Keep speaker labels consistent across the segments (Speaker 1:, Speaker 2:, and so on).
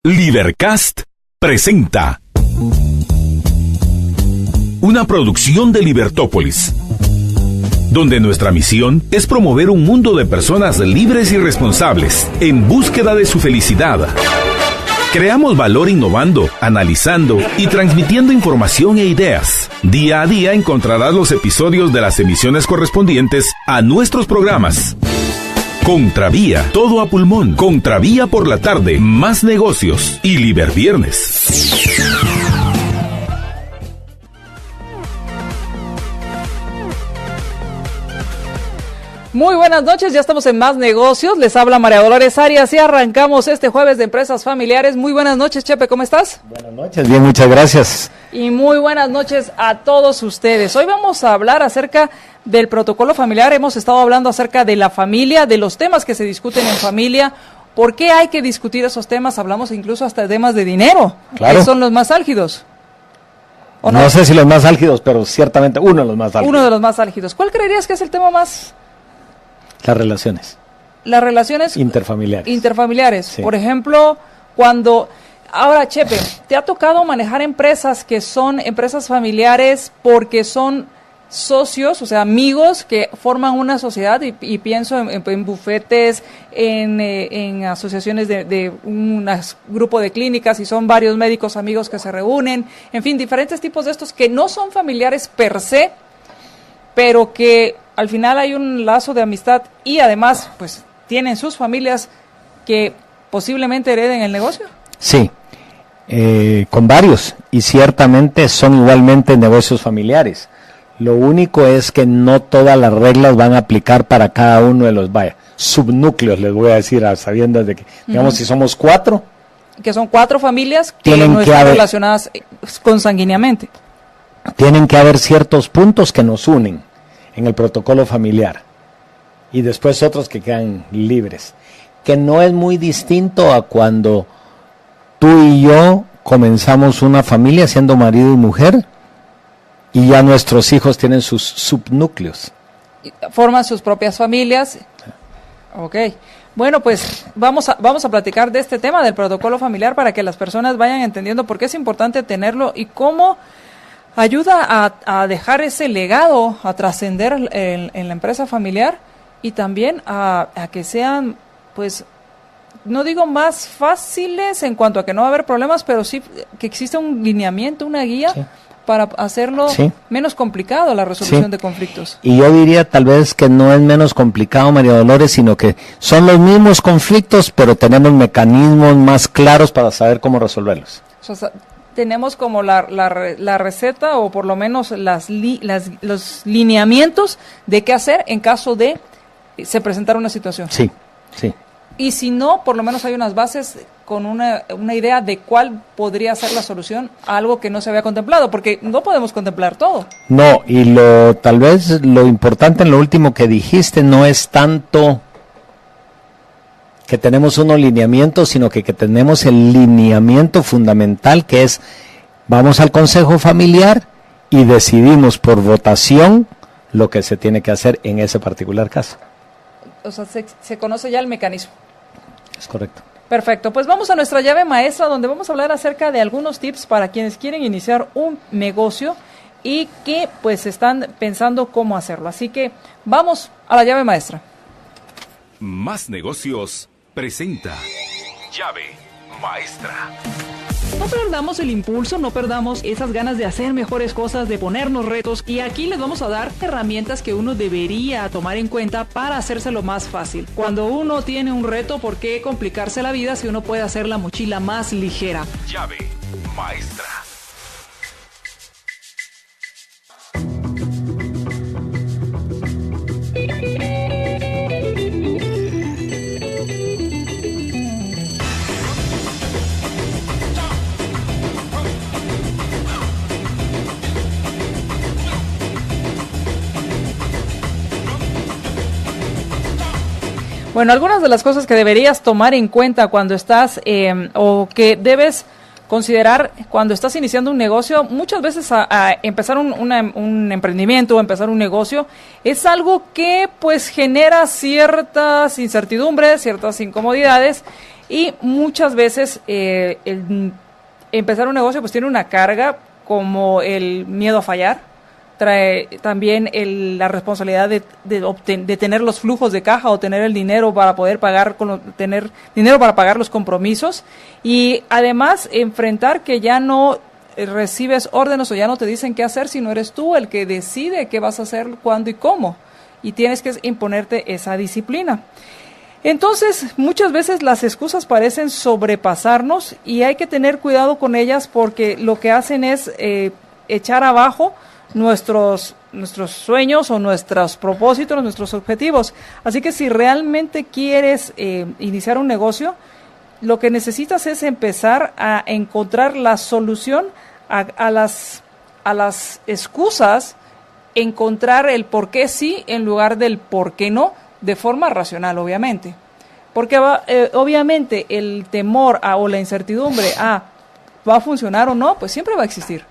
Speaker 1: Libercast presenta una producción de Libertópolis, donde nuestra misión es promover un mundo de personas libres y responsables en búsqueda de su felicidad. Creamos valor innovando, analizando y transmitiendo información e ideas. Día a día encontrarás los episodios de las emisiones correspondientes a nuestros programas. Contravía, todo a pulmón. Contravía por la tarde, más negocios y Liberviernes.
Speaker 2: Muy buenas noches, ya estamos en Más Negocios. Les habla María Dolores Arias y arrancamos este jueves de Empresas Familiares. Muy buenas noches, Chepe, ¿cómo estás?
Speaker 3: Buenas noches, bien, muchas gracias.
Speaker 2: Y muy buenas noches a todos ustedes. Hoy vamos a hablar acerca del protocolo familiar. Hemos estado hablando acerca de la familia, de los temas que se discuten en familia. ¿Por qué hay que discutir esos temas? Hablamos incluso hasta de temas de dinero,
Speaker 3: claro,
Speaker 2: que son los más álgidos.
Speaker 3: ¿O no? No sé si los más álgidos, pero ciertamente uno de los más álgidos.
Speaker 2: Uno de los más álgidos. ¿Cuál creerías que es el tema más?
Speaker 3: Las relaciones.
Speaker 2: Las relaciones
Speaker 3: interfamiliares.
Speaker 2: Interfamiliares.
Speaker 3: Sí.
Speaker 2: Por ejemplo, cuando... Ahora, Chepe, ¿te ha tocado manejar empresas que son empresas familiares porque son socios, o sea, amigos que forman una sociedad? Y pienso en bufetes, en asociaciones de un grupo de clínicas, y son varios médicos amigos que se reúnen, en fin, diferentes tipos de estos que no son familiares per se, pero que al final hay un lazo de amistad y además pues tienen sus familias que posiblemente hereden el negocio.
Speaker 3: Sí, con varios, y ciertamente son igualmente negocios familiares. Lo único es que no todas las reglas van a aplicar para cada uno de los subnúcleos, les voy a decir, a sabiendas de que, digamos, si somos 4.
Speaker 2: Que son 4 familias que
Speaker 3: tienen
Speaker 2: no están relacionadas consanguíneamente.
Speaker 3: Tienen que haber ciertos puntos que nos unen en el protocolo familiar y después otros que quedan libres, que no es muy distinto a cuando tú y yo comenzamos una familia siendo marido y mujer y ya nuestros hijos tienen sus subnúcleos.
Speaker 2: Forman sus propias familias. Ok. Bueno, pues vamos a platicar de este tema del protocolo familiar para que las personas vayan entendiendo por qué es importante tenerlo y cómo ayuda a dejar ese legado, a trascender en la empresa familiar y también a que sean, pues, no digo más fáciles en cuanto a que no va a haber problemas, pero sí que exista un lineamiento, una guía, sí, para hacerlo sí menos complicado la resolución sí de conflictos. Y
Speaker 3: yo diría tal vez que no es menos complicado, María Dolores, sino que son los mismos conflictos, pero tenemos mecanismos más claros para saber cómo resolverlos.
Speaker 2: O sea, tenemos como la receta o por lo menos los lineamientos de qué hacer en caso de se presentara una situación.
Speaker 3: Sí, sí.
Speaker 2: Y si no, por lo menos hay unas bases con una idea de cuál podría ser la solución a algo que no se había contemplado, porque no podemos contemplar todo.
Speaker 3: No, y tal vez lo importante en lo último que dijiste no es tanto que tenemos unos lineamientos, sino que tenemos el lineamiento fundamental, que es, vamos al consejo familiar y decidimos por votación lo que se tiene que hacer en ese particular caso.
Speaker 2: O sea, se conoce ya el mecanismo.
Speaker 3: Es correcto.
Speaker 2: Perfecto, pues vamos a nuestra llave maestra, donde vamos a hablar acerca de algunos tips para quienes quieren iniciar un negocio y que pues están pensando cómo hacerlo. Así que vamos a la llave maestra.
Speaker 1: Más Negocios presenta Llave Maestra.
Speaker 2: No perdamos el impulso, no perdamos esas ganas de hacer mejores cosas, de ponernos retos, y aquí les vamos a dar herramientas que uno debería tomar en cuenta para hacérselo más fácil. Cuando uno tiene un reto, ¿por qué complicarse la vida si uno puede hacer la mochila más ligera?
Speaker 1: Llave Maestra.
Speaker 2: Bueno, algunas de las cosas que deberías tomar en cuenta cuando estás o que debes considerar cuando estás iniciando un negocio, muchas veces a empezar un emprendimiento o empezar un negocio es algo que pues genera ciertas incertidumbres, ciertas incomodidades Y muchas veces empezar un negocio pues tiene una carga como el miedo a fallar, trae también la responsabilidad de tener los flujos de caja o tener el dinero para poder pagar, tener dinero para pagar los compromisos, y además enfrentar que ya no recibes órdenes o ya no te dicen qué hacer, sino eres tú el que decide qué vas a hacer, cuándo y cómo, y tienes que imponerte esa disciplina. Entonces, muchas veces las excusas parecen sobrepasarnos y hay que tener cuidado con ellas, porque lo que hacen es echar abajo nuestros sueños o nuestros propósitos, nuestros objetivos. Así que si realmente quieres iniciar un negocio, lo que necesitas es empezar a encontrar la solución a las excusas, encontrar el por qué sí en lugar del por qué no, de forma racional, obviamente. Porque obviamente el temor o la incertidumbre ¿va a funcionar o no? Pues siempre va a existir.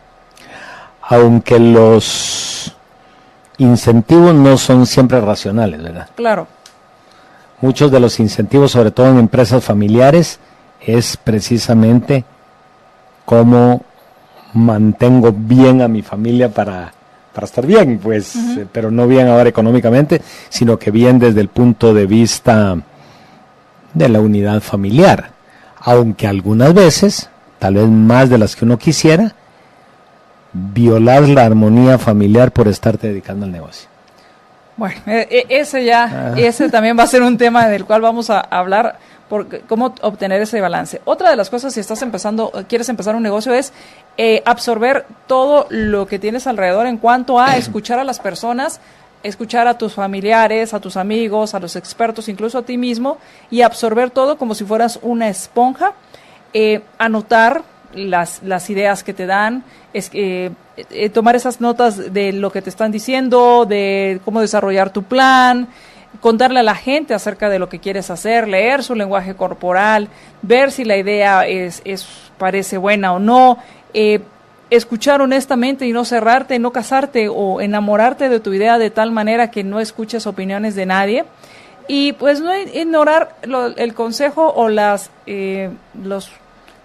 Speaker 3: Aunque los incentivos no son siempre racionales, ¿verdad?
Speaker 2: Claro.
Speaker 3: Muchos de los incentivos, sobre todo en empresas familiares, es precisamente cómo mantengo bien a mi familia para estar bien, pues, pero no bien ahora económicamente, sino que bien desde el punto de vista de la unidad familiar. Aunque algunas veces, tal vez más de las que uno quisiera, violar la armonía familiar por estarte dedicando al negocio.
Speaker 2: Bueno, ese también va a ser un tema del cual vamos a hablar, por cómo obtener ese balance. Otra de las cosas, si quieres empezar un negocio, es absorber todo lo que tienes alrededor en cuanto a escuchar a las personas, escuchar a tus familiares, a tus amigos, a los expertos, incluso a ti mismo, y absorber todo como si fueras una esponja, anotar las ideas que te dan, tomar esas notas de lo que te están diciendo, de cómo desarrollar tu plan, contarle a la gente acerca de lo que quieres hacer, leer su lenguaje corporal, ver si la idea parece buena o no, escuchar honestamente y no cerrarte, no casarte o enamorarte de tu idea de tal manera que no escuches opiniones de nadie, y pues no ignorar el consejo o los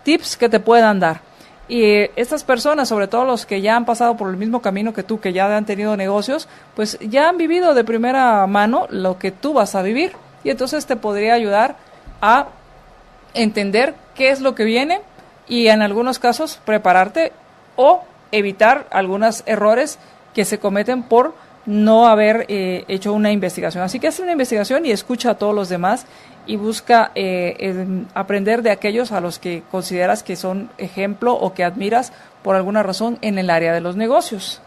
Speaker 2: tips que te puedan dar. Y estas personas, sobre todo los que ya han pasado por el mismo camino que tú, que ya han tenido negocios, pues ya han vivido de primera mano lo que tú vas a vivir, y entonces te podría ayudar a entender qué es lo que viene y en algunos casos prepararte o evitar algunos errores que se cometen por no haber hecho una investigación. Así que haz una investigación y escucha a todos los demás y busca aprender de aquellos a los que consideras que son ejemplo o que admiras por alguna razón en el área de los negocios.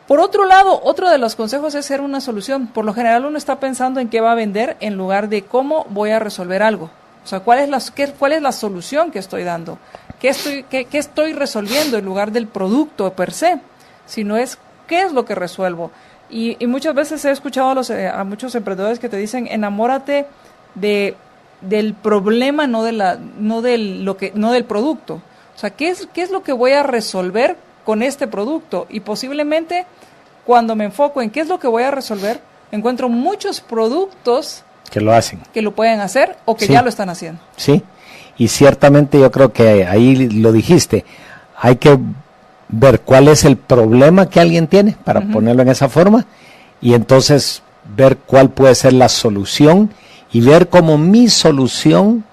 Speaker 2: Por otro lado, otro de los consejos es ser una solución. Por lo general uno está pensando en qué va a vender en lugar de cómo voy a resolver algo. O sea, ¿cuál es la solución que estoy dando? ¿Qué estoy resolviendo en lugar del producto per se? Sino es qué es lo que resuelvo. Y muchas veces he escuchado a muchos emprendedores que te dicen, enamórate del problema, no del producto. O sea, ¿qué es lo que voy a resolver con este producto? Y posiblemente cuando me enfoco en qué es lo que voy a resolver, encuentro muchos productos
Speaker 3: que lo hacen,
Speaker 2: que lo pueden hacer o que
Speaker 3: sí,
Speaker 2: ya lo están haciendo.
Speaker 3: Sí, y ciertamente yo creo que ahí lo dijiste, hay que ver cuál es el problema que alguien tiene, para ponerlo en esa forma, y entonces ver cuál puede ser la solución y ver cómo mi solución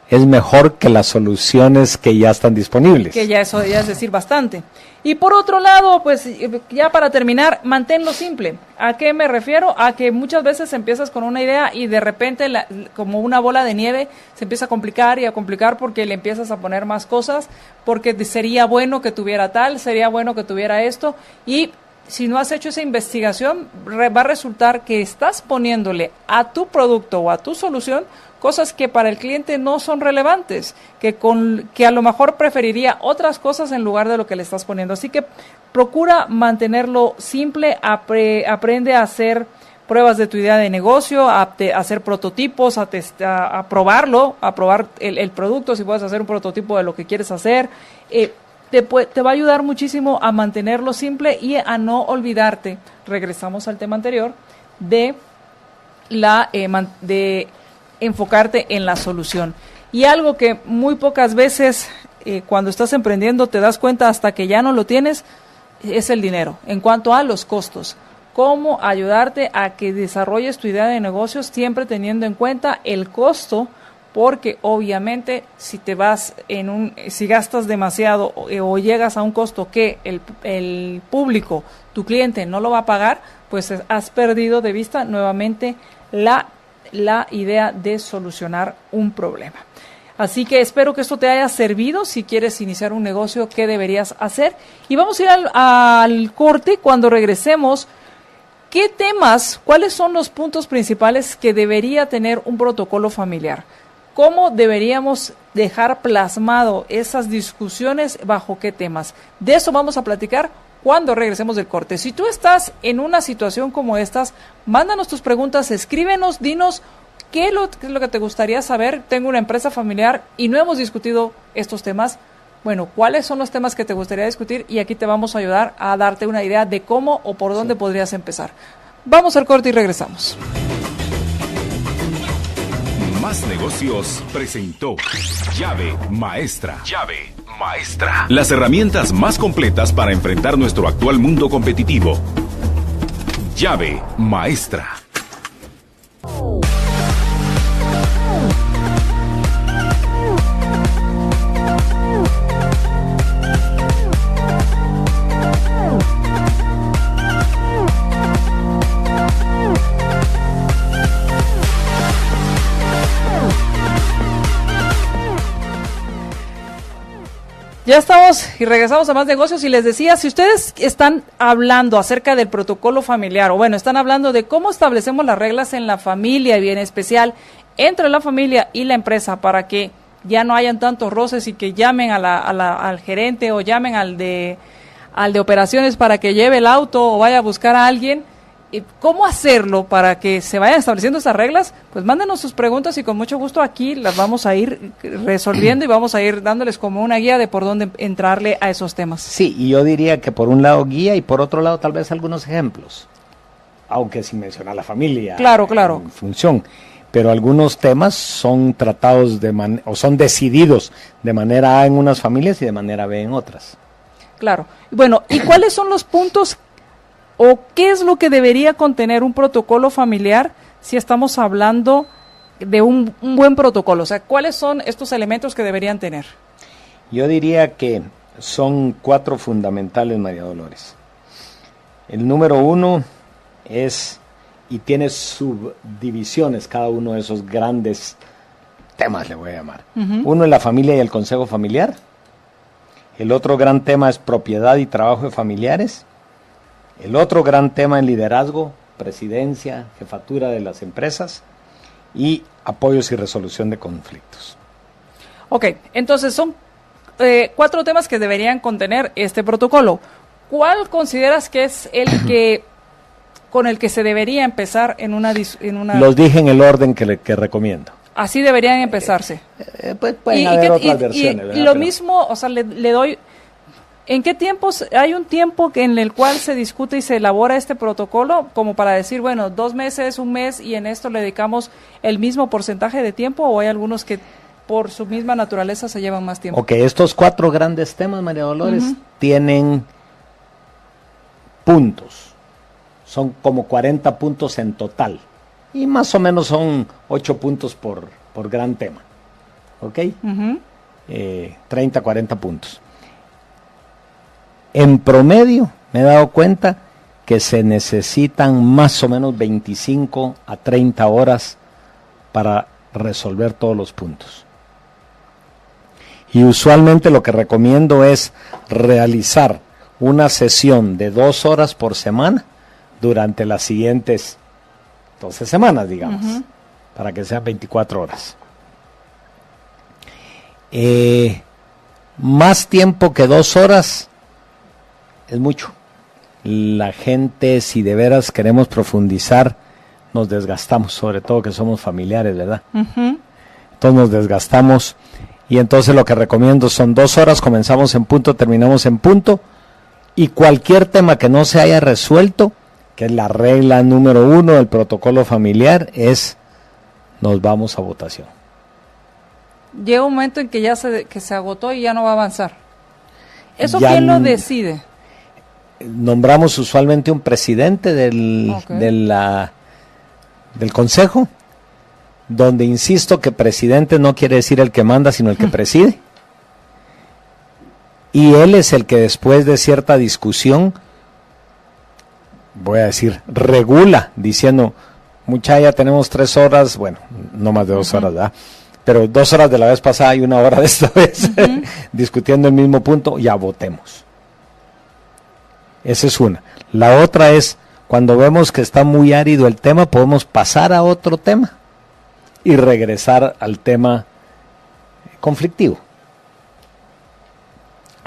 Speaker 3: es mejor que las soluciones que ya están disponibles.
Speaker 2: Que ya eso ya es decir bastante. Y por otro lado, pues ya para terminar, manténlo simple. ¿A qué me refiero? A que muchas veces empiezas con una idea y de repente, como una bola de nieve, se empieza a complicar y a complicar porque le empiezas a poner más cosas, porque sería bueno que tuviera tal, sería bueno que tuviera esto, y si no has hecho esa investigación, va a resultar que estás poniéndole a tu producto o a tu solución cosas que para el cliente no son relevantes, que a lo mejor preferiría otras cosas en lugar de lo que le estás poniendo. Así que procura mantenerlo simple, aprende a hacer pruebas de tu idea de negocio, a hacer prototipos, a probarlo, a probar el producto, si puedes hacer un prototipo de lo que quieres hacer. Te va a ayudar muchísimo a mantenerlo simple y a no olvidarte, regresamos al tema anterior, de enfocarte en la solución. Y algo que muy pocas veces cuando estás emprendiendo te das cuenta hasta que ya no lo tienes, es el dinero. En cuanto a los costos, cómo ayudarte a que desarrolles tu idea de negocios siempre teniendo en cuenta el costo, porque obviamente si te vas si gastas demasiado o llegas a un costo que el público, tu cliente no lo va a pagar, pues has perdido de vista nuevamente la idea de solucionar un problema. Así que espero que esto te haya servido si quieres iniciar un negocio, qué deberías hacer. Y vamos a ir al corte. Cuando regresemos, ¿qué temas, cuáles son los puntos principales que debería tener un protocolo familiar? ¿Cómo deberíamos dejar plasmado esas discusiones, bajo qué temas? De eso vamos a platicar cuando regresemos del corte. Si tú estás en una situación como estas, mándanos tus preguntas, escríbenos, dinos qué es lo que te gustaría saber. Tengo una empresa familiar y no hemos discutido estos temas. Bueno, ¿cuáles son los temas que te gustaría discutir? Y aquí te vamos a ayudar a darte una idea de cómo o por dónde podrías empezar. Vamos al corte y regresamos.
Speaker 1: Más Negocios presentó Llave Maestra. Llave Maestra. Las herramientas más completas para enfrentar nuestro actual mundo competitivo. Llave Maestra.
Speaker 2: Ya estamos y regresamos a Más Negocios y les decía, si ustedes están hablando acerca del protocolo familiar o bueno, están hablando de cómo establecemos las reglas en la familia y en especial entre la familia y la empresa para que ya no hayan tantos roces y que llamen al gerente o llamen al de operaciones para que lleve el auto o vaya a buscar a alguien, ¿cómo hacerlo para que se vayan estableciendo estas reglas? Pues mándenos sus preguntas y con mucho gusto aquí las vamos a ir resolviendo y vamos a ir dándoles como una guía de por dónde entrarle a esos temas.
Speaker 3: Sí, y yo diría que por un lado guía y por otro lado tal vez algunos ejemplos, aunque sin mencionar la familia.
Speaker 2: Claro.
Speaker 3: En función, pero algunos temas son tratados o son decididos de manera A en unas familias y de manera B en otras.
Speaker 2: Claro. Bueno, ¿y cuáles son los puntos o qué es lo que debería contener un protocolo familiar si estamos hablando de un buen protocolo? O sea, ¿cuáles son estos elementos que deberían tener?
Speaker 3: Yo diría que son 4 fundamentales, María Dolores. El número 1 es, y tiene subdivisiones, cada uno de esos grandes temas le voy a llamar. Uno es la familia y el consejo familiar. El otro gran tema es propiedad y trabajo de familiares. El otro gran tema es liderazgo, presidencia, jefatura de las empresas y apoyos y resolución de conflictos.
Speaker 2: Ok, entonces son 4 temas que deberían contener este protocolo. ¿Cuál consideras que es el que con el que se debería empezar en una?
Speaker 3: Los dije en el orden que recomiendo.
Speaker 2: Así deberían empezarse.
Speaker 3: Pues pueden haber otras versiones, ¿verdad?
Speaker 2: Y lo mismo, o sea, le doy. ¿En qué tiempos? ¿Hay un tiempo en el cual se discute y se elabora este protocolo? Como para decir, bueno, 2 meses, 1 mes, y en esto le dedicamos el mismo porcentaje de tiempo, ¿o hay algunos que por su misma naturaleza se llevan más tiempo?
Speaker 3: Ok, estos 4 grandes temas, María Dolores, tienen puntos. Son como 40 puntos en total. Y más o menos son 8 puntos por gran tema. ¿Ok? 30, 40 puntos. En promedio, me he dado cuenta que se necesitan más o menos 25 a 30 horas para resolver todos los puntos. Y usualmente lo que recomiendo es realizar una sesión de 2 horas por semana durante las siguientes 12 semanas, digamos, para que sean 24 horas. Más tiempo que 2 horas es mucho. La gente, si de veras queremos profundizar, nos desgastamos, sobre todo que somos familiares, ¿verdad? Entonces nos desgastamos y entonces lo que recomiendo son 2 horas, comenzamos en punto, terminamos en punto, y cualquier tema que no se haya resuelto, que es la regla número 1 del protocolo familiar, es nos vamos a votación.
Speaker 2: llega un momento en que ya que se agotó y ya no va a avanzar. ¿Eso
Speaker 3: Ya
Speaker 2: quién lo decide?
Speaker 3: Nombramos usualmente un presidente del consejo, donde insisto que presidente no quiere decir el que manda, sino el que preside. Y él es el que después de cierta discusión, voy a decir, regula, diciendo, ya tenemos 3 horas, bueno, no más de 2 horas, ¿verdad? Pero 2 horas de la vez pasada y 1 hora de esta vez, discutiendo el mismo punto, ya votemos. Esa es una. La otra es, cuando vemos que está muy árido el tema, podemos pasar a otro tema y regresar al tema conflictivo.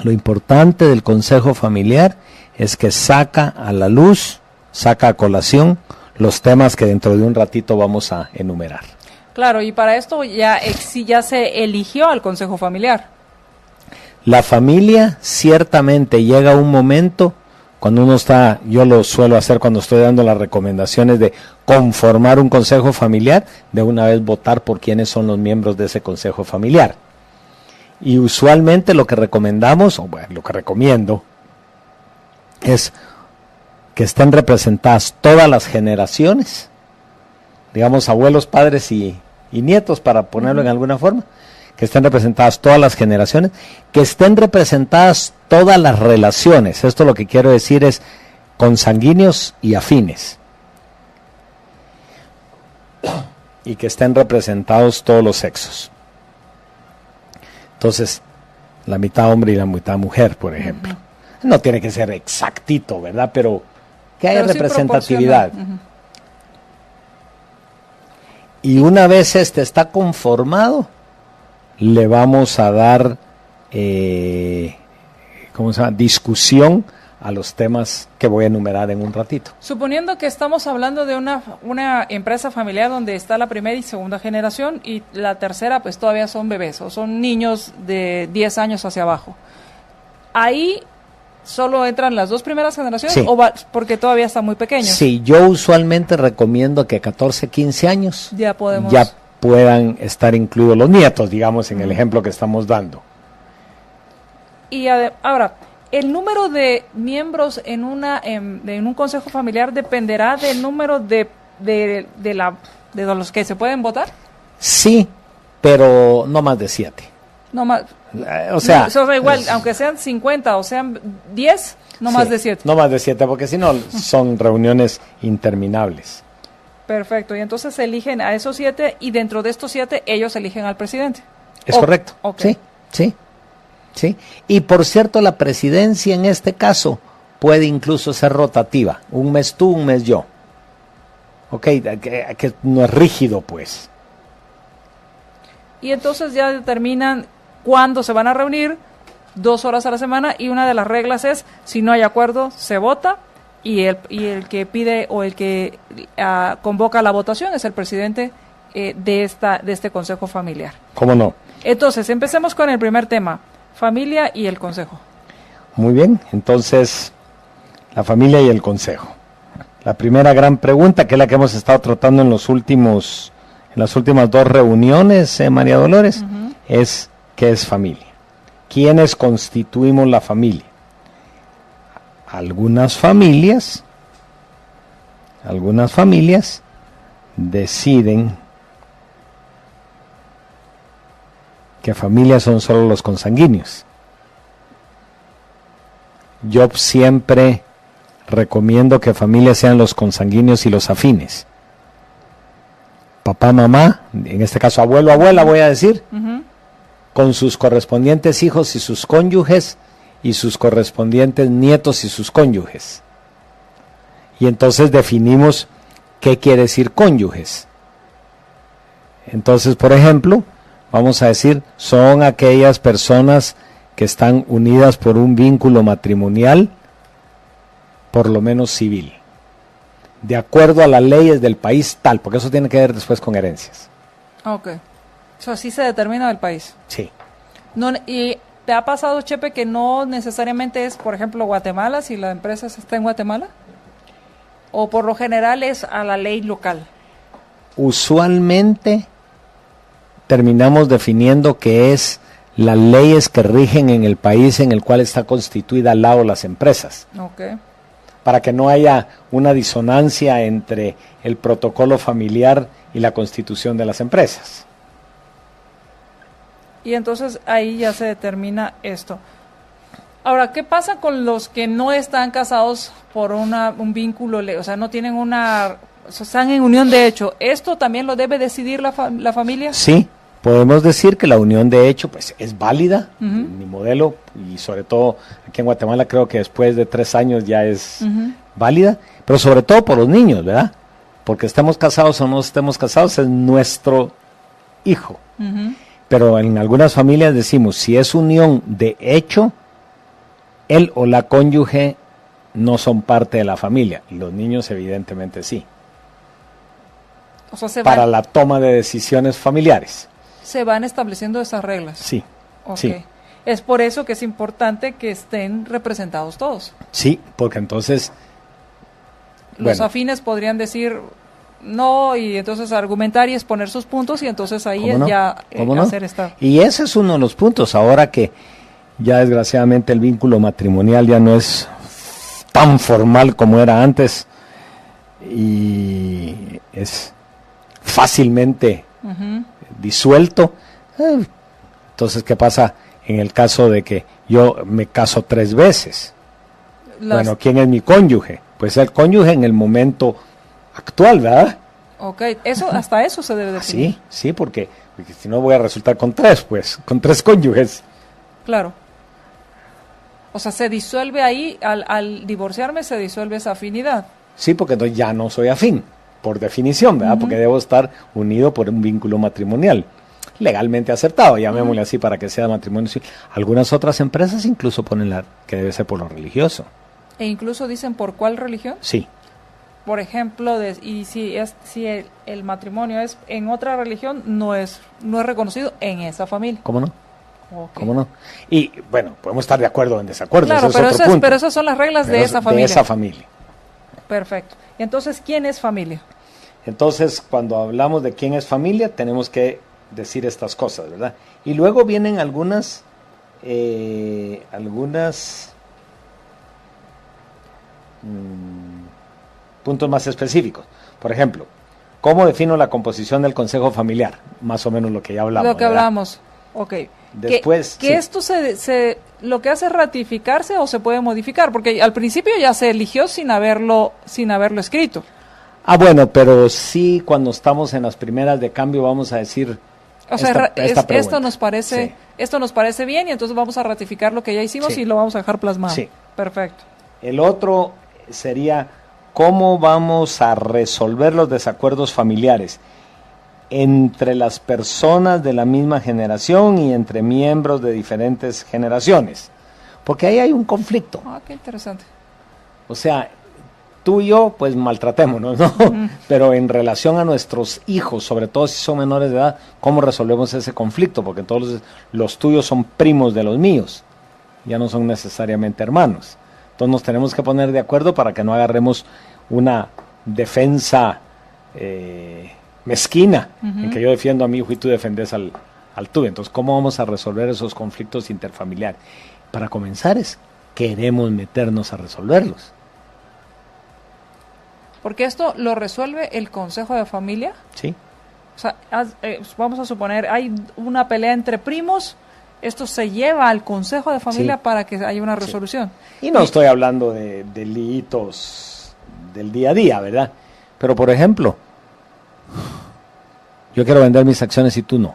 Speaker 3: Lo importante del consejo familiar es que saca a la luz, saca a colación los temas que dentro de un ratito vamos a enumerar.
Speaker 2: Claro, y para esto ya se eligió al consejo familiar.
Speaker 3: La familia ciertamente llega a un momento, cuando uno está, yo lo suelo hacer cuando estoy dando las recomendaciones de conformar un consejo familiar, de una vez votar por quiénes son los miembros de ese consejo familiar. Y usualmente lo que recomendamos, o bueno, lo que recomiendo, es que estén representadas todas las generaciones, digamos abuelos, padres y nietos, para ponerlo en alguna forma, que estén representadas todas las generaciones, que estén representadas todas las relaciones. Esto lo que quiero decir es consanguíneos y afines, y que estén representados todos los sexos. Entonces, la mitad hombre y la mitad mujer, por ejemplo. No tiene que ser exactito, ¿verdad? Pero que haya representatividad. Y una vez está conformado, le vamos a dar discusión a los temas que voy a enumerar en un ratito.
Speaker 2: Suponiendo que estamos hablando de una empresa familiar donde está la primera y segunda generación y la tercera pues todavía son bebés o son niños de 10 años hacia abajo. ¿Ahí solo entran las 2 primeras generaciones?
Speaker 3: Sí.
Speaker 2: Porque todavía están muy pequeños?
Speaker 3: Sí, yo usualmente recomiendo que 14, 15 años
Speaker 2: ya
Speaker 3: puedan estar incluidos los nietos, digamos, en el ejemplo que estamos dando. Y
Speaker 2: ahora, ¿el número de miembros en un consejo familiar dependerá del número de los que se pueden votar?
Speaker 3: Sí, pero no más de 7.
Speaker 2: No más.
Speaker 3: O sea,
Speaker 2: igual, aunque sean 50 o sean 10, no más de 7.
Speaker 3: No más de 7, porque si no son reuniones interminables.
Speaker 2: Perfecto, y entonces se eligen a esos 7 y dentro de estos 7 ellos eligen al presidente.
Speaker 3: Es correcto. Okay. Sí. Y por cierto, la presidencia en este caso puede incluso ser rotativa. Un mes tú, un mes yo. Ok, que no es rígido, pues.
Speaker 2: Y entonces ya determinan cuándo se van a reunir, 2 horas a la semana, y una de las reglas es, si no hay acuerdo, se vota, y el que pide o el que convoca la votación es el presidente de este consejo familiar.
Speaker 3: ¿Cómo no?
Speaker 2: Entonces, empecemos con el primer tema, familia y el consejo.
Speaker 3: Muy bien, entonces, la familia y el consejo. La primera gran pregunta, que es la que hemos estado tratando en las últimas 2 reuniones, María Dolores, es ¿qué es familia? ¿Quiénes constituimos la familia? Algunas familias deciden que familias son solo los consanguíneos. Yo siempre recomiendo que familias sean los consanguíneos y los afines. Papá, mamá, en este caso abuelo, abuela, voy a decir, con sus correspondientes hijos y sus cónyuges, y sus correspondientes nietos y sus cónyuges. Y entonces definimos qué quiere decir cónyuges. Entonces, por ejemplo, vamos a decir, son aquellas personas que están unidas por un vínculo matrimonial, por lo menos civil, de acuerdo a las leyes del país tal, porque eso tiene que ver después con herencias.
Speaker 2: Ok. Eso así se determina el país.
Speaker 3: Sí.
Speaker 2: ¿Y te ha pasado, Chepe, que no necesariamente es, por ejemplo, Guatemala, si la empresa está en Guatemala? ¿O por lo general es a la ley local?
Speaker 3: Usualmente terminamos definiendo qué es las leyes que rigen en el país en el cual está constituida al lado las empresas.
Speaker 2: Okay.
Speaker 3: Para que no haya una disonancia entre el protocolo familiar y la constitución de las empresas.
Speaker 2: Y entonces ahí ya se determina esto. Ahora, ¿qué pasa con los que no están casados por un vínculo, o sea, no tienen o sea, están en unión de hecho? ¿Esto también lo debe decidir la familia?
Speaker 3: Sí, podemos decir que la unión de hecho pues es válida, mi modelo, y sobre todo aquí en Guatemala creo que después de 3 años ya es válida, pero sobre todo por los niños, ¿verdad? Porque estemos casados o no estemos casados, es nuestro hijo. Pero en algunas familias decimos, si es unión de hecho, él o la cónyuge no son parte de la familia. Los niños evidentemente sí.
Speaker 2: O sea,
Speaker 3: para la toma de decisiones familiares.
Speaker 2: Se van estableciendo esas reglas.
Speaker 3: Sí.
Speaker 2: Okay.
Speaker 3: Sí.
Speaker 2: Es por eso que es importante que estén representados todos.
Speaker 3: Sí, porque entonces
Speaker 2: los afines podrían decir no, y entonces argumentar y exponer sus puntos, y entonces ahí es ya hacer esta.
Speaker 3: Y ese es uno de los puntos, ahora que ya desgraciadamente el vínculo matrimonial ya no es tan formal como era antes y es fácilmente disuelto. Entonces, ¿qué pasa en el caso de que yo me caso 3 veces? Bueno, ¿quién es mi cónyuge? Pues el cónyuge en el momento actual, ¿verdad?
Speaker 2: Ok, eso, hasta eso se debe definir.
Speaker 3: Sí, porque si no voy a resultar con 3, pues, con 3 cónyuges.
Speaker 2: Claro. O sea, se disuelve ahí, al divorciarme se disuelve esa afinidad.
Speaker 3: Sí, porque entonces ya no soy afín, por definición, ¿verdad? Porque debo estar unido por un vínculo matrimonial, legalmente aceptado, llamémosle así para que sea matrimonio civil. Algunas otras empresas incluso ponen que debe ser por lo religioso.
Speaker 2: E incluso dicen por cuál religión.
Speaker 3: Sí.
Speaker 2: Por ejemplo, y si el matrimonio es en otra religión, no es reconocido en esa familia.
Speaker 3: ¿Cómo no?
Speaker 2: Okay.
Speaker 3: ¿Cómo no? Y bueno, podemos estar de acuerdo o en desacuerdo.
Speaker 2: Claro,
Speaker 3: pero
Speaker 2: esas son las reglas de esa familia.
Speaker 3: De esa familia.
Speaker 2: Perfecto. Entonces, ¿quién es familia?
Speaker 3: Entonces, cuando hablamos de quién es familia, tenemos que decir estas cosas, ¿verdad? Y luego vienen algunas puntos más específicos. Por ejemplo, ¿cómo defino la composición del consejo familiar? Más o menos lo que ya hablamos.
Speaker 2: Lo que hablamos, ok.
Speaker 3: Después,
Speaker 2: ¿Que esto lo que hace es ratificarse o se puede modificar? Porque al principio ya se eligió sin haberlo escrito.
Speaker 3: Ah, bueno, pero sí, cuando estamos en las primeras de cambio vamos a decir,
Speaker 2: o sea, esto nos parece bien, y entonces vamos a ratificar lo que ya hicimos y lo vamos a dejar plasmado.
Speaker 3: Sí.
Speaker 2: Perfecto.
Speaker 3: El otro sería cómo vamos a resolver los desacuerdos familiares entre las personas de la misma generación y entre miembros de diferentes generaciones, porque ahí hay un conflicto.
Speaker 2: Ah, qué interesante.
Speaker 3: O sea, tú y yo, pues maltratémonos, ¿no? Pero en relación a nuestros hijos, sobre todo si son menores de edad, ¿cómo resolvemos ese conflicto? Porque todos los tuyos son primos de los míos, ya no son necesariamente hermanos. Entonces nos tenemos que poner de acuerdo para que no agarremos una defensa mezquina, en que yo defiendo a mi hijo y tú defendes al tuyo. Entonces, ¿cómo vamos a resolver esos conflictos interfamiliares? Para comenzar queremos meternos a resolverlos.
Speaker 2: Porque esto lo resuelve el Consejo de Familia.
Speaker 3: Sí.
Speaker 2: O sea, vamos a suponer, hay una pelea entre primos, esto se lleva al Consejo de Familia para que haya una resolución.
Speaker 3: Y no estoy hablando de delitos del día a día, ¿verdad? Pero, por ejemplo, yo quiero vender mis acciones y tú no.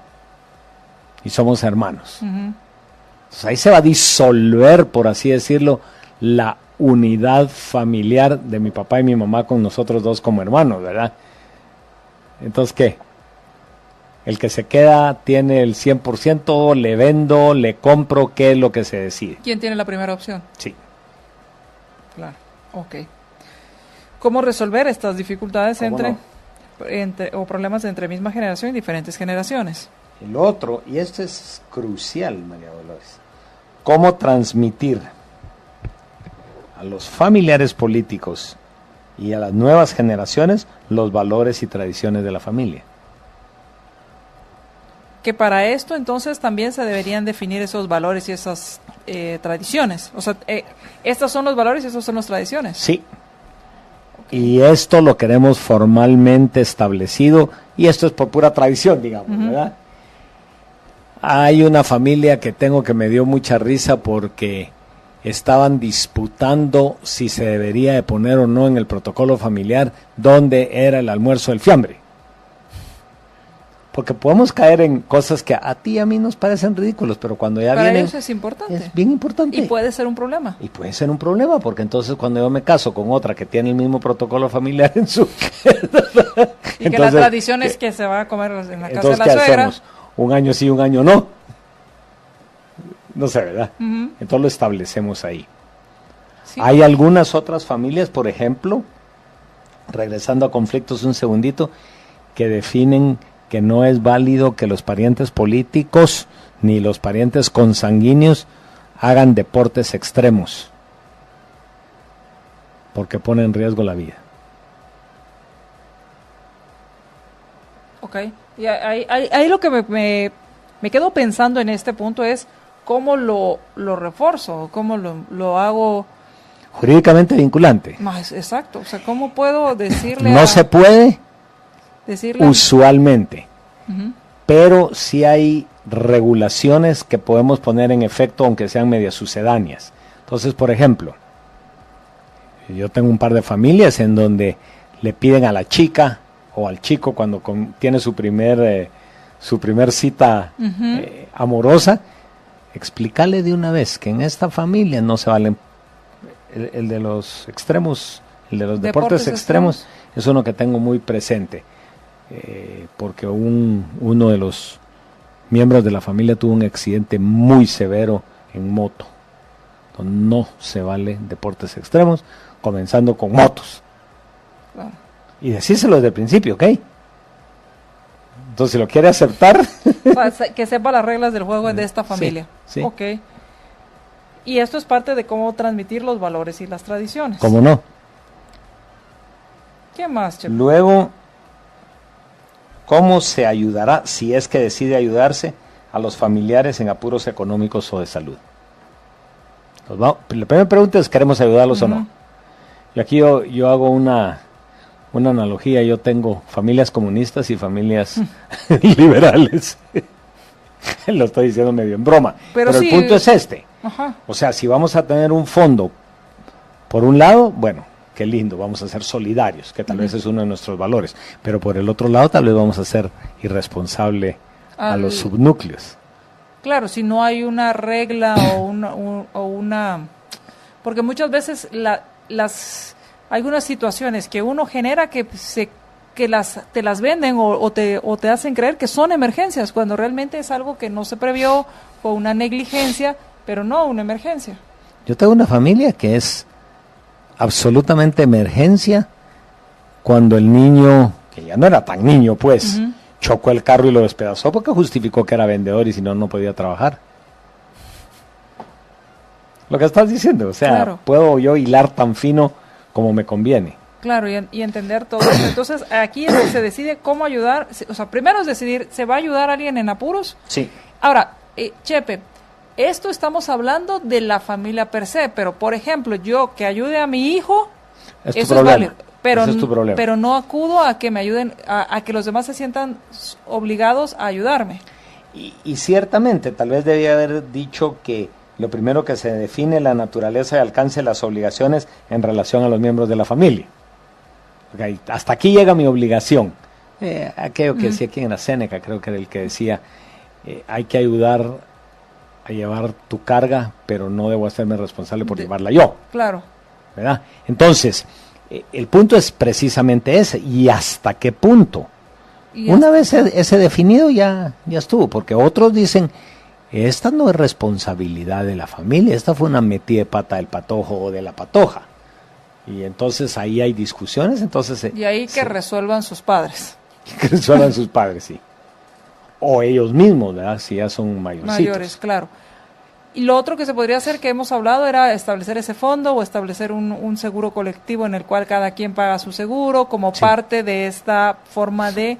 Speaker 3: Y somos hermanos. Entonces ahí se va a disolver, por así decirlo, la unidad familiar de mi papá y mi mamá con nosotros dos como hermanos, ¿verdad? Entonces, ¿qué? El que se queda tiene el 100%, le vendo, le compro, ¿qué es lo que se decide?
Speaker 2: ¿Quién tiene la primera opción?
Speaker 3: Sí.
Speaker 2: Claro, ok. ¿Cómo resolver estas dificultades o problemas entre misma generación y diferentes generaciones?
Speaker 3: El otro, y esto es crucial, María Dolores, ¿cómo transmitir a los familiares políticos y a las nuevas generaciones los valores y tradiciones de la familia?
Speaker 2: que para esto entonces también se deberían definir esos valores y esas tradiciones. O sea, estos son los valores y estos son las tradiciones.
Speaker 3: Sí. Y esto lo queremos formalmente establecido, y esto es por pura tradición, digamos, ¿verdad? Hay una familia que tengo que me dio mucha risa porque estaban disputando si se debería de poner o no en el protocolo familiar dónde era el almuerzo del fiambre. Porque podemos caer en cosas que a ti y a mí nos parecen ridículos, pero cuando ya
Speaker 2: para
Speaker 3: vienen...
Speaker 2: ellos es importante.
Speaker 3: Es bien importante.
Speaker 2: Y puede ser un problema.
Speaker 3: Y puede ser un problema, porque entonces cuando yo me caso con otra que tiene el mismo protocolo familiar en su...
Speaker 2: y que la tradición es que se va a comer en la casa de la
Speaker 3: ¿qué
Speaker 2: suegra.
Speaker 3: hacemos? Un año sí, un año no. No sé, ¿verdad? Entonces lo establecemos ahí. Sí. Hay algunas otras familias, por ejemplo, regresando a conflictos un segundito, que definen que no es válido que los parientes políticos ni los parientes consanguíneos hagan deportes extremos, porque pone en riesgo la vida.
Speaker 2: Ok, y ahí lo que me quedo pensando en este punto es cómo lo refuerzo, cómo lo hago...
Speaker 3: Jurídicamente vinculante.
Speaker 2: Más exacto, o sea, ¿cómo puedo decirle
Speaker 3: No se puede
Speaker 2: decirle
Speaker 3: usualmente, pero sí hay regulaciones que podemos poner en efecto, aunque sean medias sucedáneas. Entonces, por ejemplo, yo tengo un par de familias en donde le piden a la chica o al chico cuando tiene su primer cita amorosa, explicarle de una vez que en esta familia no se valen el de los extremos, el de los deportes extremos es uno que tengo muy presente, porque uno de los miembros de la familia tuvo un accidente muy severo en moto. Entonces, no se vale deportes extremos, comenzando con motos. Claro. Y decírselo desde el principio, ¿ok? Entonces, si lo quiere aceptar...
Speaker 2: que sepa las reglas del juego de esta familia.
Speaker 3: Sí.
Speaker 2: Ok. Y esto es parte de cómo transmitir los valores y las tradiciones.
Speaker 3: ¿Cómo no?
Speaker 2: ¿Qué más, Chepe?
Speaker 3: Luego, ¿cómo se ayudará, si es que decide ayudarse, a los familiares en apuros económicos o de salud? La primera pregunta es, ¿queremos ayudarlos o no? Y aquí yo hago una analogía. Yo tengo familias comunistas y familias liberales. Lo estoy diciendo medio en broma. Pero sí, el punto es este.
Speaker 2: Ajá.
Speaker 3: O sea, si vamos a tener un fondo, por un lado, bueno, qué lindo, vamos a ser solidarios, que tal vez es uno de nuestros valores. Pero por el otro lado, tal vez vamos a ser irresponsable a los subnúcleos.
Speaker 2: Claro, si no hay una regla o una... Porque muchas veces hay unas situaciones que uno genera que te las venden o te hacen creer que son emergencias, cuando realmente es algo que no se previó o una negligencia, pero no una emergencia.
Speaker 3: Yo tengo una familia que es absolutamente emergencia cuando el niño, que ya no era tan niño pues, chocó el carro y lo despedazó porque justificó que era vendedor y si no, no podía trabajar. Lo que estás diciendo, o sea, claro, puedo yo hilar tan fino como me conviene.
Speaker 2: Claro, y entender todo eso. Entonces, aquí es donde se decide cómo ayudar. O sea, primero es decidir, ¿se va a ayudar a alguien en apuros?
Speaker 3: Sí.
Speaker 2: Ahora, Chepe, esto estamos hablando de la familia per se, pero, por ejemplo, yo que ayude a mi hijo, eso es válido. Pero,
Speaker 3: ese es tu problema.
Speaker 2: Pero no acudo a que me ayuden, a que los demás se sientan obligados a ayudarme.
Speaker 3: Y ciertamente, tal vez debía haber dicho que lo primero que se define la naturaleza y alcance de las obligaciones en relación a los miembros de la familia. Okay, hasta aquí llega mi obligación. Aquello que decía aquí en la Séneca, creo que era el que decía, hay que ayudar a llevar tu carga, pero no debo hacerme responsable por llevarla yo.
Speaker 2: Claro.
Speaker 3: ¿Verdad? Entonces, el punto es precisamente ese, y hasta qué punto. Una vez ese definido ya estuvo, porque otros dicen, esta no es responsabilidad de la familia, esta fue una metida de pata del patojo o de la patoja. Y entonces ahí hay discusiones, entonces...
Speaker 2: Y ahí que resuelvan sus padres.
Speaker 3: Que resuelvan sus padres, sí. O ellos mismos, ¿verdad? Si ya son mayorcitos.
Speaker 2: Mayores, claro. Y lo otro que se podría hacer, que hemos hablado, era establecer ese fondo o establecer un seguro colectivo en el cual cada quien paga su seguro como parte de esta forma de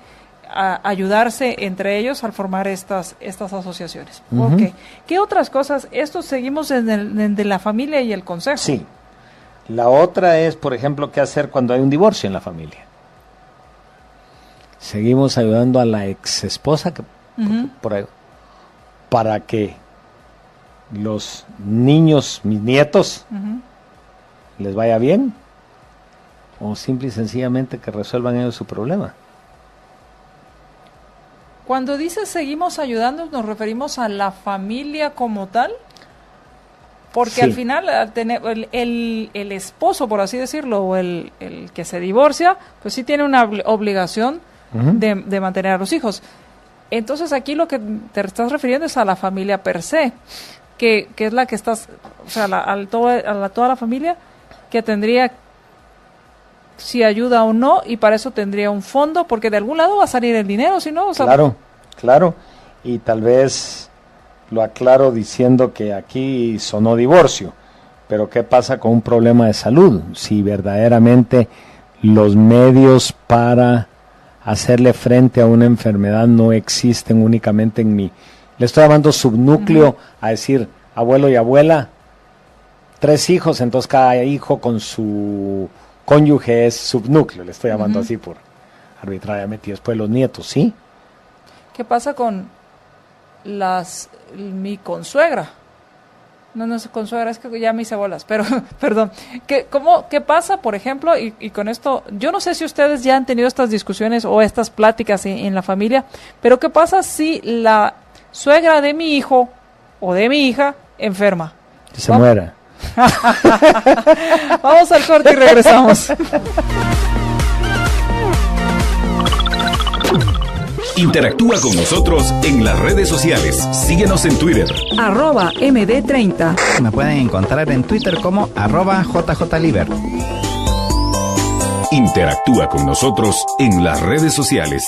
Speaker 2: ayudarse entre ellos al formar estas asociaciones. Okay. ¿Qué otras cosas? Esto seguimos de la familia y el consejo.
Speaker 3: Sí. La otra es, por ejemplo, qué hacer cuando hay un divorcio en la familia. Seguimos ayudando a la ex esposa por ahí, para que los niños, mis nietos, les vaya bien, o simple y sencillamente que resuelvan ellos su problema.
Speaker 2: Cuando dices seguimos ayudando, ¿nos referimos a la familia como tal? Porque
Speaker 3: sí.
Speaker 2: Al final al tener el esposo, por así decirlo, o el que se divorcia, pues sí tiene una obligación de mantener a los hijos. Entonces aquí lo que te estás refiriendo es a la familia per se, que es la que estás, o sea, toda la familia que tendría si ayuda o no, y para eso tendría un fondo, porque de algún lado va a salir el dinero, si no, o sea,
Speaker 3: claro, y tal vez lo aclaro diciendo que aquí sonó divorcio, pero ¿qué pasa con un problema de salud? Si verdaderamente los medios para hacerle frente a una enfermedad no existen únicamente en mí. Le estoy llamando subnúcleo a decir abuelo y abuela, 3 hijos, entonces cada hijo con su cónyuge es subnúcleo, le estoy llamando así por arbitrariamente, y después los nietos, ¿sí?
Speaker 2: ¿Qué pasa con mi consuegra? No es consuegra, es que ya me hice bolas, pero, perdón. ¿Qué pasa, por ejemplo, y con esto, yo no sé si ustedes ya han tenido estas discusiones o estas pláticas en la familia, pero qué pasa si la suegra de mi hijo o de mi hija enferma?
Speaker 3: Que se muera.
Speaker 2: Vamos al corte y regresamos.
Speaker 1: Interactúa con nosotros en las redes sociales. Síguenos en Twitter.
Speaker 4: @md30.
Speaker 5: Me pueden encontrar en Twitter como @jjliber.
Speaker 1: Interactúa con nosotros en las redes sociales.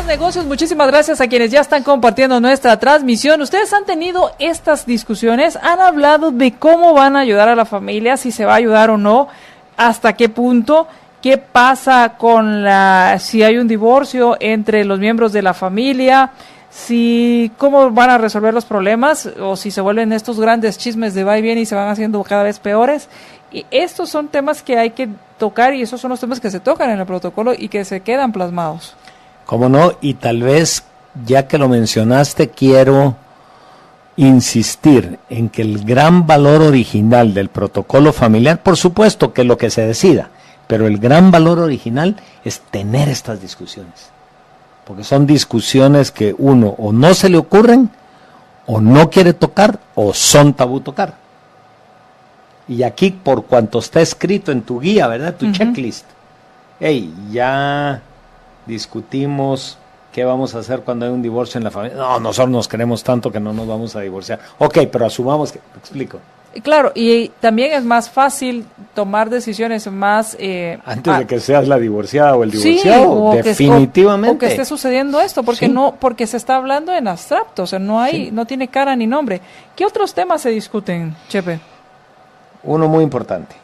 Speaker 2: Negocios, muchísimas gracias a quienes ya están compartiendo nuestra transmisión. Ustedes han tenido estas discusiones, han hablado de cómo van a ayudar a la familia, si se va a ayudar o no, hasta qué punto, qué pasa con si hay un divorcio entre los miembros de la familia, cómo van a resolver los problemas, o si se vuelven estos grandes chismes de va y viene y se van haciendo cada vez peores. Y estos son temas que hay que tocar, y esos son los temas que se tocan en el protocolo y que se quedan plasmados.
Speaker 3: ¿Cómo no? Y tal vez, ya que lo mencionaste, quiero insistir en que el gran valor original del protocolo familiar, por supuesto que es lo que se decida, pero el gran valor original es tener estas discusiones. Porque son discusiones que uno o no se le ocurren, o no quiere tocar, o son tabú tocar. Y aquí, por cuanto está escrito en tu guía, ¿verdad? Tu checklist. Hey, ya discutimos qué vamos a hacer cuando hay un divorcio en la familia. No, nosotros nos queremos tanto que no nos vamos a divorciar. Ok, pero asumamos que... ¿Me explico?
Speaker 2: Claro, y también es más fácil tomar decisiones más...
Speaker 3: antes de que seas la divorciada o el divorciado, sí, definitivamente.
Speaker 2: O que esté sucediendo esto, porque sí. Porque se está hablando en abstracto, o sea, no tiene cara ni nombre. ¿Qué otros temas se discuten, Chepe?
Speaker 3: Uno muy importante.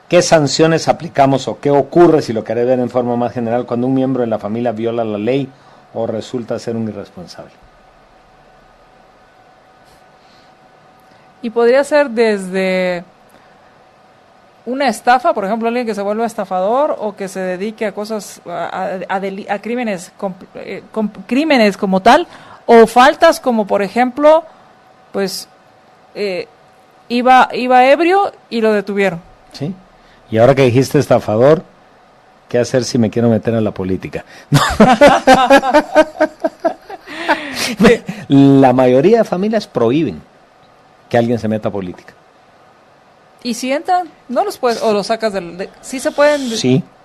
Speaker 3: ¿Qué sanciones aplicamos o qué ocurre, si lo querés ver en forma más general, cuando un miembro de la familia viola la ley o resulta ser un irresponsable?
Speaker 2: Y podría ser desde una estafa, por ejemplo, alguien que se vuelva estafador o que se dedique a cosas, a crímenes, crímenes como tal, o faltas como, por ejemplo, pues iba ebrio y lo detuvieron.
Speaker 3: Sí. Y ahora que dijiste estafador, ¿qué hacer si me quiero meter a la política? La mayoría de familias prohíben que alguien se meta a política.
Speaker 2: ¿Y si entran? ¿No los puedes, o los sacas sí se pueden?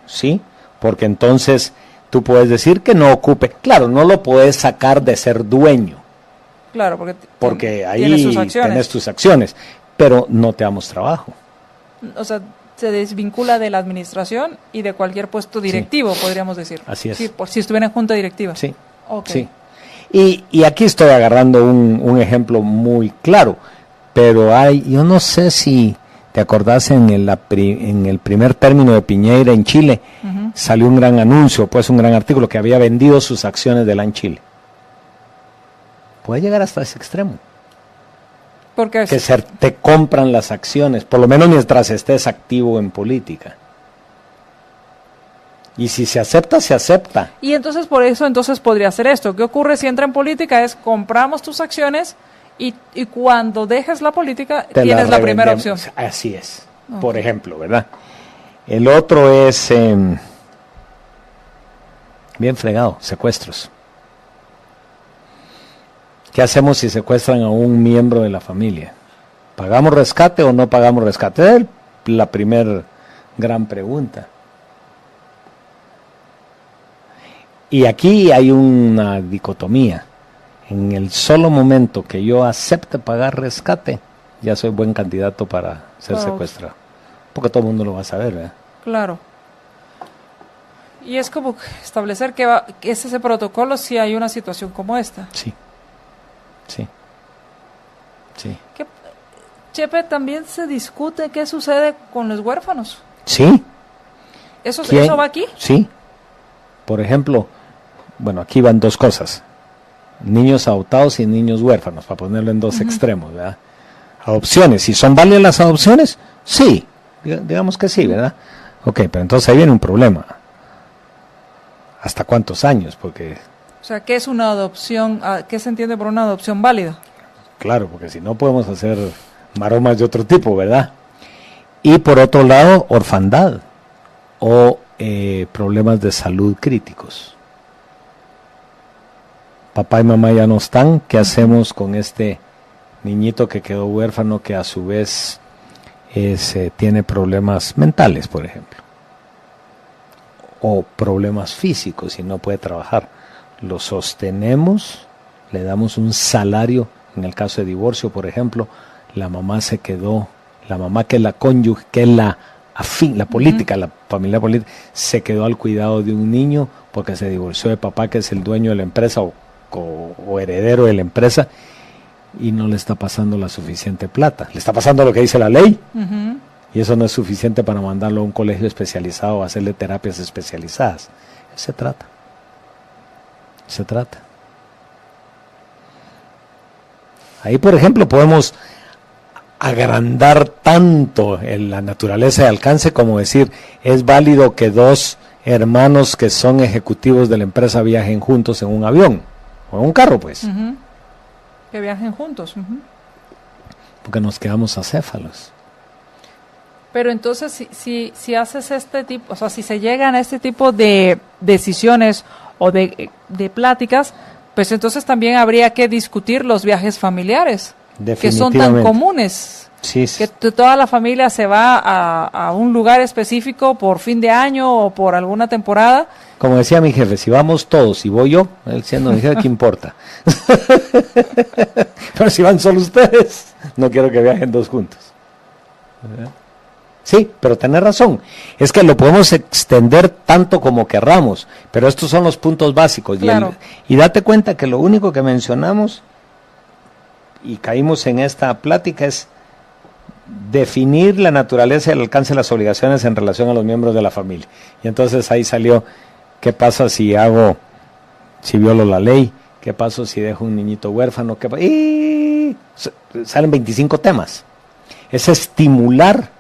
Speaker 3: Sí, porque entonces tú puedes decir que no ocupe. Claro, no lo puedes sacar de ser dueño.
Speaker 2: Claro,
Speaker 3: porque ahí tienes tus acciones, pero no te damos trabajo.
Speaker 2: O sea, se desvincula de la administración y de cualquier puesto directivo, podríamos decir.
Speaker 3: Así es.
Speaker 2: Sí, si estuviera en junta directiva.
Speaker 3: Sí.
Speaker 2: Okay.
Speaker 3: Sí. Y aquí estoy agarrando un ejemplo muy claro, pero yo no sé si te acordás en el primer término de Piñera en Chile, salió un gran anuncio, pues un gran artículo que había vendido sus acciones de LAN Chile. Puede llegar hasta ese extremo.
Speaker 2: Porque
Speaker 3: Que te compran las acciones, por lo menos mientras estés activo en política. Y si se acepta, se acepta.
Speaker 2: Y entonces por eso podría ser esto. ¿Qué ocurre si entra en política? Es compramos tus acciones y cuando dejes la política tienes la primera opción.
Speaker 3: Así es,
Speaker 2: Okay.
Speaker 3: Por ejemplo, ¿verdad? El otro es bien fregado, secuestros. ¿Qué hacemos si secuestran a un miembro de la familia? ¿Pagamos rescate o no pagamos rescate? Es la primera gran pregunta. Y aquí hay una dicotomía. En el solo momento que yo acepte pagar rescate, ya soy buen candidato para ser secuestrado. Porque todo el mundo lo va a saber, ¿verdad?
Speaker 2: Claro. Y es como establecer que es ese protocolo si hay una situación como esta.
Speaker 3: Sí.
Speaker 2: Chepe, también se discute qué sucede con los huérfanos.
Speaker 3: Sí.
Speaker 2: ¿Eso va aquí?
Speaker 3: Sí. Por ejemplo, bueno, aquí van dos cosas. Niños adoptados y niños huérfanos, para ponerlo en dos extremos, ¿verdad? Adopciones, ¿si son válidas las adopciones? Sí, digamos que sí, ¿verdad? Ok, pero entonces ahí viene un problema. ¿Hasta cuántos años? Porque...
Speaker 2: O sea, ¿qué es una adopción? ¿Qué se entiende por una adopción válida?
Speaker 3: Claro, porque si no podemos hacer maromas de otro tipo, ¿verdad? Y por otro lado, orfandad o problemas de salud críticos. Papá y mamá ya no están, ¿qué hacemos con este niñito que quedó huérfano que a su vez tiene problemas mentales, por ejemplo? O problemas físicos y no puede trabajar. Lo sostenemos, le damos un salario, en el caso de divorcio, por ejemplo, la mamá se quedó, la mamá que es la cónyuge, que es la política, la familia política, se quedó al cuidado de un niño porque se divorció de papá, que es el dueño de la empresa o heredero de la empresa, y no le está pasando la suficiente plata. Le está pasando lo que dice la ley, y eso no es suficiente para mandarlo a un colegio especializado o hacerle terapias especializadas. Se trata. Ahí, por ejemplo, podemos agrandar tanto en la naturaleza de alcance como decir, es válido que dos hermanos que son ejecutivos de la empresa viajen juntos en un avión o en un carro, pues.
Speaker 2: Que viajen juntos.
Speaker 3: Porque nos quedamos acéfalos.
Speaker 2: Pero entonces, si haces este tipo, o sea, si se llegan a este tipo de decisiones o de pláticas, pues entonces también habría que discutir los viajes familiares, que son tan comunes.
Speaker 3: Sí.
Speaker 2: Que toda la familia se va a un lugar específico por fin de año o por alguna temporada.
Speaker 3: Como decía mi jefe, si vamos todos y voy yo, él siendo mi jefe, ¿qué importa? Pero si van solo ustedes, no quiero que viajen dos juntos. Sí, pero tenés razón. Es que lo podemos extender tanto como querramos, pero estos son los puntos básicos.
Speaker 2: Claro.
Speaker 3: Y date cuenta que lo único que mencionamos, y caímos en esta plática, es definir la naturaleza y el alcance de las obligaciones en relación a los miembros de la familia. Y entonces ahí salió, ¿qué pasa si violo la ley? ¿Qué pasa si dejo un niñito huérfano? Y salen 25 temas. Es estimular,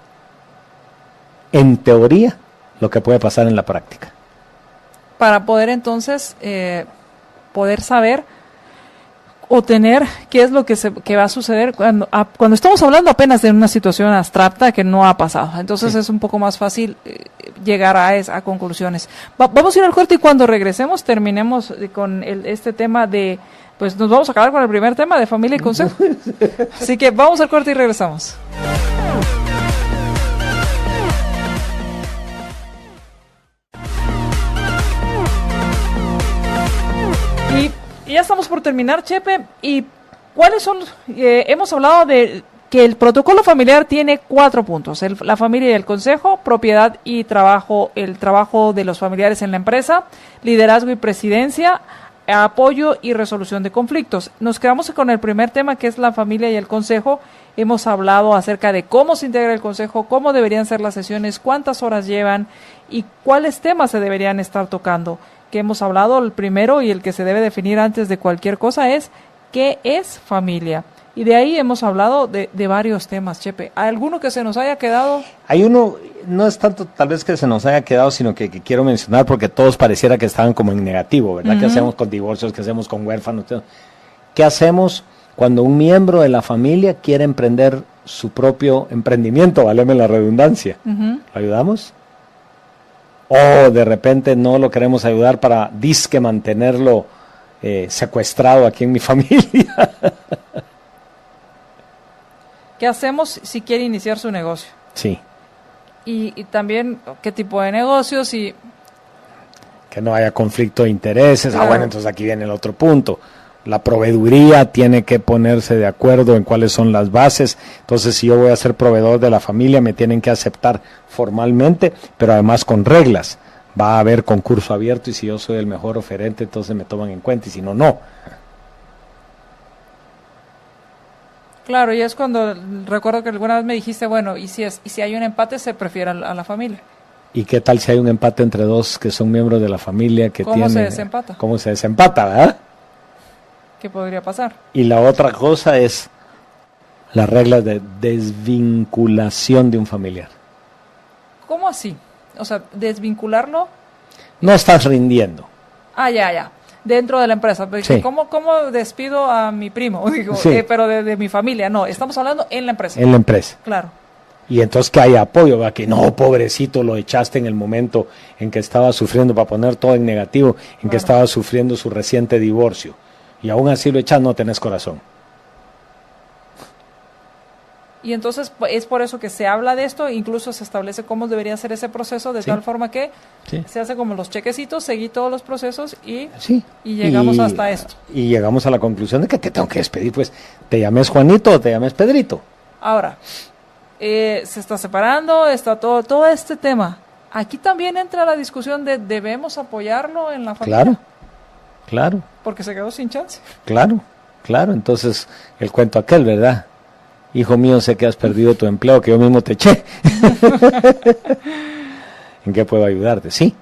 Speaker 3: en teoría, lo que puede pasar en la práctica.
Speaker 2: Para poder entonces, poder saber o tener qué es lo que va a suceder cuando estamos hablando apenas de una situación abstracta que no ha pasado. Entonces es un poco más fácil llegar a conclusiones. Vamos a ir al corte y cuando regresemos terminemos con este tema de, pues nos vamos a acabar con el primer tema de familia y consejo. Así que vamos al corte y regresamos. Y ya estamos por terminar, Chepe. ¿Y cuáles son? Hemos hablado de que el protocolo familiar tiene 4 puntos. La familia y el consejo, propiedad y trabajo, el trabajo de los familiares en la empresa, liderazgo y presidencia, apoyo y resolución de conflictos. Nos quedamos con el primer tema, que es la familia y el consejo. Hemos hablado acerca de cómo se integra el consejo, cómo deberían ser las sesiones, cuántas horas llevan y cuáles temas se deberían estar tocando. Que hemos hablado, el primero y el que se debe definir antes de cualquier cosa es ¿qué es familia? Y de ahí hemos hablado de varios temas, Chepe. ¿Alguno que se nos haya quedado?
Speaker 3: Hay uno, no es tanto tal vez que se nos haya quedado, sino que quiero mencionar porque todos pareciera que estaban como en negativo, ¿verdad? ¿Qué hacemos con divorcios? ¿Qué hacemos con huérfanos? ¿Qué hacemos cuando un miembro de la familia quiere emprender su propio emprendimiento? Váleme la redundancia. ¿Lo ayudamos? O de repente no lo queremos ayudar para disque mantenerlo secuestrado aquí en mi familia.
Speaker 2: ¿Qué hacemos si quiere iniciar su negocio?
Speaker 3: Sí.
Speaker 2: Y también qué tipo de negocios y...
Speaker 3: Que no haya conflicto de intereses.
Speaker 2: Claro.
Speaker 3: Bueno, entonces aquí viene el otro punto. La proveeduría tiene que ponerse de acuerdo en cuáles son las bases. Entonces, si yo voy a ser proveedor de la familia, me tienen que aceptar formalmente, pero además con reglas. Va a haber concurso abierto y si yo soy el mejor oferente, entonces me toman en cuenta y si no, no.
Speaker 2: Claro, y es cuando recuerdo que alguna vez me dijiste, bueno, y si hay un empate, se prefiere a la familia.
Speaker 3: ¿Y qué tal si hay un empate entre dos que son miembros de la familia que
Speaker 2: ¿Cómo se desempata?
Speaker 3: ¿Cómo se desempata, verdad?
Speaker 2: ¿Qué podría pasar?
Speaker 3: Y la otra cosa es las reglas de desvinculación de un familiar.
Speaker 2: ¿Cómo así? O sea, desvincularlo.
Speaker 3: No estás rindiendo.
Speaker 2: Ya. Dentro de la empresa.
Speaker 3: Sí.
Speaker 2: ¿Cómo despido a mi primo? Digo,
Speaker 3: Sí.
Speaker 2: Pero de mi familia. No, estamos hablando en la empresa.
Speaker 3: En la empresa.
Speaker 2: Claro.
Speaker 3: Y entonces que haya apoyo, ¿verdad? Que no, pobrecito, lo echaste en el momento en que estaba sufriendo, para poner todo en negativo, en que estaba sufriendo su reciente divorcio. Y aún así lo echas, no tenés corazón.
Speaker 2: Y entonces es por eso que se habla de esto, incluso se establece cómo debería ser ese proceso, de tal forma que se hace como los chequecitos, seguí todos los procesos y llegamos hasta esto. Y
Speaker 3: llegamos a la conclusión de que te tengo que despedir, pues, ¿te llames Juanito o te llames Pedrito?
Speaker 2: Ahora, se está separando, está todo este tema. Aquí también entra la discusión de ¿debemos apoyarlo en la familia?
Speaker 3: Claro.
Speaker 2: Porque se quedó sin chance.
Speaker 3: Claro. Entonces, el cuento aquel, ¿verdad? Hijo mío, sé que has perdido tu empleo, que yo mismo te eché. ¿En qué puedo ayudarte? Sí.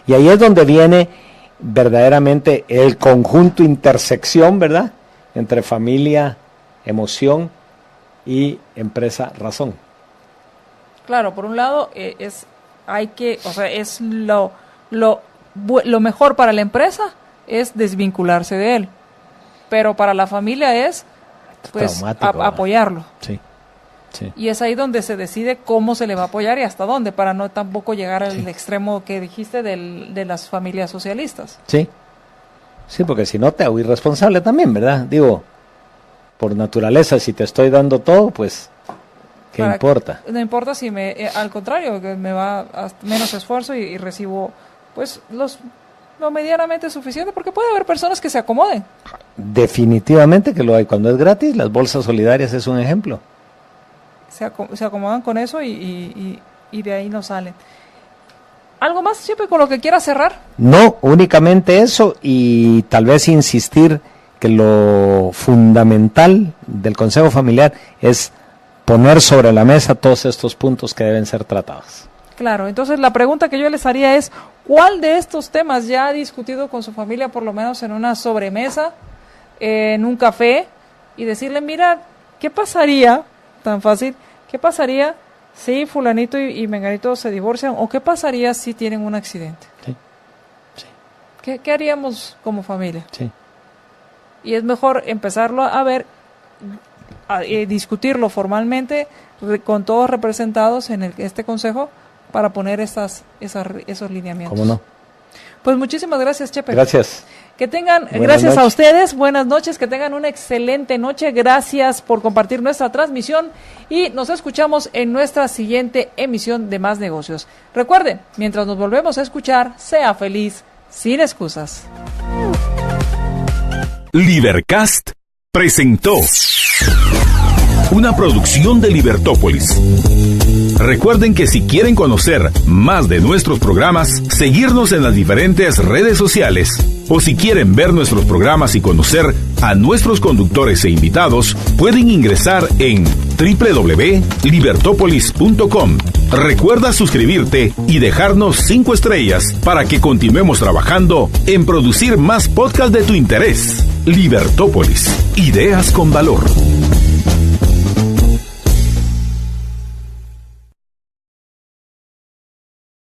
Speaker 3: Y ahí es donde viene verdaderamente el conjunto intersección, ¿verdad? Entre familia, emoción y empresa, razón.
Speaker 2: Claro, por un lado es lo mejor para la empresa es desvincularse de él, pero para la familia es pues apoyarlo. Sí. Y es ahí donde se decide cómo se le va a apoyar y hasta dónde, para no tampoco llegar al extremo que dijiste de las familias socialistas. Sí, porque si no te hago irresponsable también, ¿verdad? Digo, por naturaleza, si te estoy dando todo, pues, ¿qué importa? No importa si al contrario, que me va a menos esfuerzo y recibo, pues, lo medianamente suficiente, porque puede haber personas que se acomoden. Definitivamente que lo hay. Cuando es gratis, las bolsas solidarias es un ejemplo. Se acomodan con eso y de ahí no salen. ¿Algo más, siempre con lo que quieras cerrar? No, únicamente eso, y tal vez insistir que lo fundamental del Consejo Familiar es poner sobre la mesa todos estos puntos que deben ser tratados. Claro, entonces la pregunta que yo les haría es, ¿cuál de estos temas ya ha discutido con su familia, por lo menos en una sobremesa, en un café, y decirle, mira, ¿qué pasaría, tan fácil, qué pasaría si fulanito y menganito se divorcian, o qué pasaría si tienen un accidente? Sí. ¿Qué haríamos como familia? Sí. Y es mejor empezarlo a ver, discutirlo formalmente con todos representados en este consejo, para poner esos lineamientos. ¿Cómo no? Pues muchísimas gracias, Chepe. Gracias. Que tengan, gracias a ustedes, buenas noches, que tengan una excelente noche. Gracias por compartir nuestra transmisión y nos escuchamos en nuestra siguiente emisión de Más Negocios. Recuerden, mientras nos volvemos a escuchar, sea feliz, sin excusas.
Speaker 1: Libercast presentó una producción de Libertópolis. Recuerden que si quieren conocer más de nuestros programas, seguirnos en las diferentes redes sociales, o si quieren ver nuestros programas y conocer a nuestros conductores e invitados, pueden ingresar en www.libertopolis.com. Recuerda suscribirte y dejarnos 5 estrellas para que continuemos trabajando en producir más podcasts de tu interés. Libertópolis, ideas con valor.